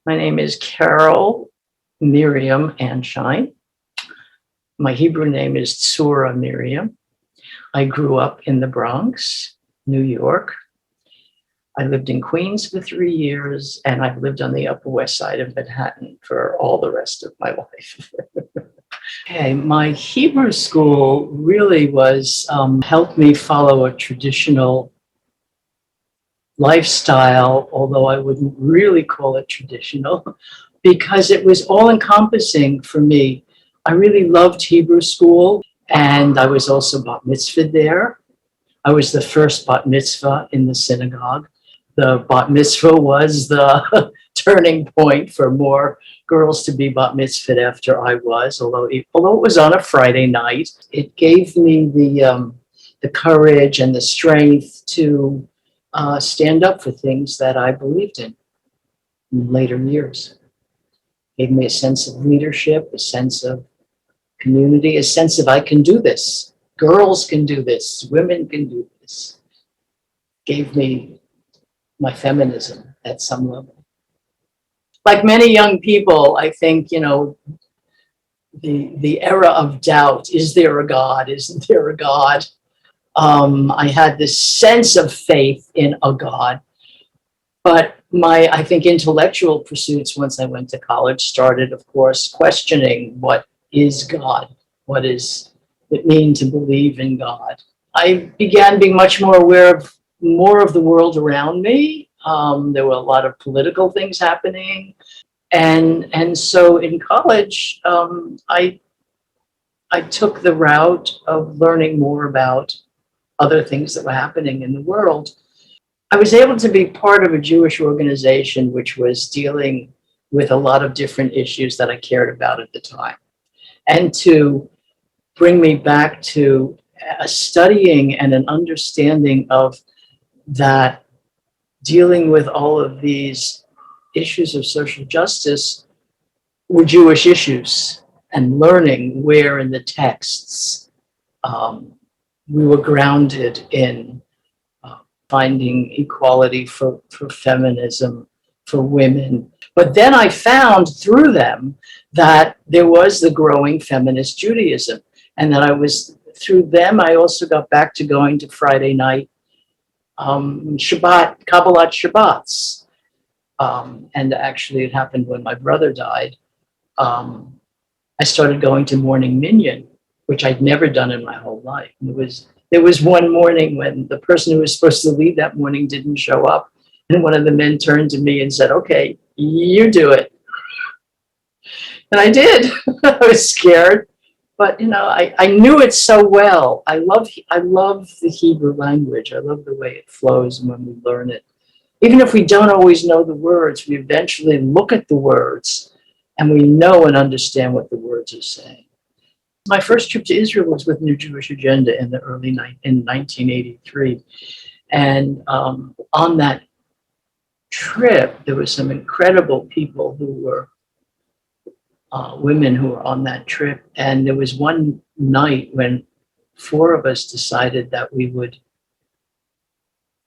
My name is Carol Miriam Anshien. My Hebrew name is Tsura Miriam. I grew up in the Bronx, New York. I lived in Queens for 3 years, and I've lived on the Upper West Side of Manhattan for all the rest of my life. Okay, my Hebrew school really was helped me follow a traditional lifestyle, although I wouldn't really call it traditional, because it was all encompassing for me. I really loved Hebrew school, and I was also bat mitzvah there. I was the first bat mitzvah in the synagogue. The bat mitzvah was the turning point for more girls to be bat mitzvah after I was, although it was on a Friday night. It gave me the courage and the strength to stand up for things that I believed in later years. Gave me a sense of leadership, a sense of community, a sense of I can do this. Girls can do this. Women can do this. Gave me my feminism at some level. Like many young people, I think, the era of doubt, is there a God? Isn't there a God? I had this sense of faith in a God, but my, I think, intellectual pursuits once I went to college started, of course, questioning what is God? What does it mean to believe in God? I began being much more aware of more of the world around me. There were a lot of political things happening. And so in college, I took the route of learning more about other things that were happening in the world. I was able to be part of a Jewish organization which was dealing with a lot of different issues that I cared about at the time, and to bring me back to a studying and an understanding of that dealing with all of these issues of social justice were Jewish issues, and learning where in the texts we were grounded in finding equality for feminism, for women. But then I found through them that there was the growing feminist Judaism, and that I was, through them, I also got back to going to Friday night Shabbat, Kabbalat Shabbats. And actually it happened when my brother died. I started going to morning minyan, which I'd never done in my whole life. There was one morning when the person who was supposed to lead that morning didn't show up. And one of the men turned to me and said, "Okay, you do it." And I did. I was scared, but I knew it so well. I love the Hebrew language. I love the way it flows when we learn it. Even if we don't always know the words, we eventually look at the words and we know and understand what the words are saying. My first trip to Israel was with New Jewish Agenda in the in 1983. And on that trip, there were some incredible people who were women who were on that trip. And there was one night when 4 of us decided that we would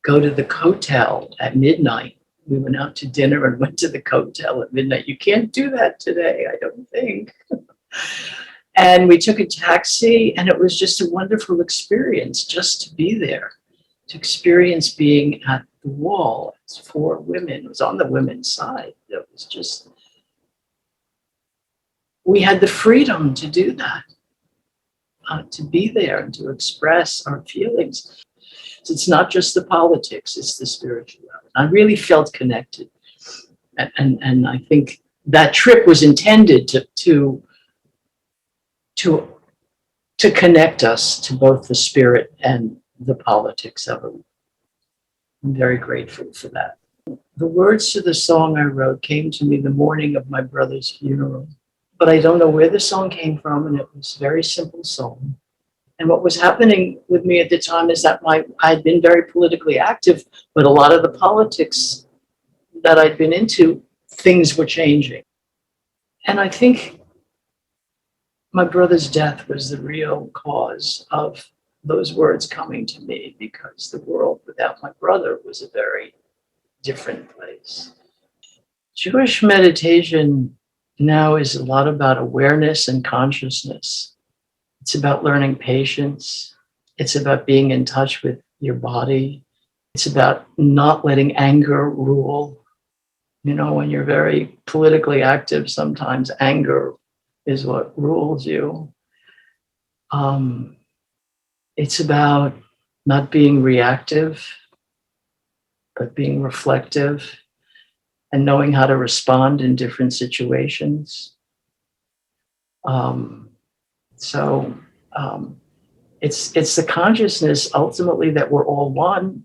go to the Kotel at midnight. We went out to dinner and went to the Kotel at midnight. You can't do that today, I don't think. And we took a taxi, and it was just a wonderful experience just to be there, to experience being at the wall. It's 4 women. It was on the women's side. It was just, we had the freedom to do that, to be there and to express our feelings. So it's not just the politics, it's the spirituality. I really felt connected. And I think that trip was intended to connect us to both the spirit and the politics of it. I'm very grateful for that. The words to the song I wrote came to me the morning of my brother's funeral, but I don't know where the song came from, and it was a very simple song. And what was happening with me at the time is that I'd been very politically active, but a lot of the politics that I'd been into, things were changing. And I think my brother's death was the real cause of those words coming to me, because the world without my brother was a very different place. Jewish meditation now is a lot about awareness and consciousness. It's about learning patience. It's about being in touch with your body. It's about not letting anger rule. You know, when you're very politically active, sometimes anger is what rules you. It's about not being reactive, but being reflective and knowing how to respond in different situations. Um, so it's the consciousness ultimately that we're all one.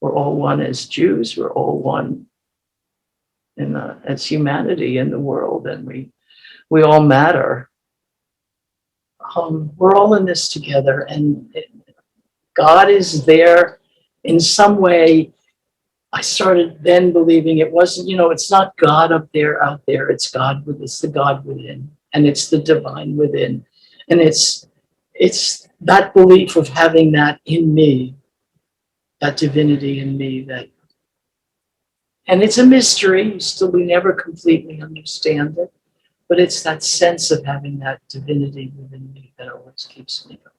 We're all one as Jews. We're all one as humanity in the world, and we all matter. We're all in this together, and God is there in some way. I started then believing it wasn't, it's not God up there, out there. It's God it's the God within, and it's the divine within. And it's that belief of having that in me, that divinity in me, and it's a mystery. Still, we never completely understand it, but it's that sense of having that divinity within me that always keeps me going.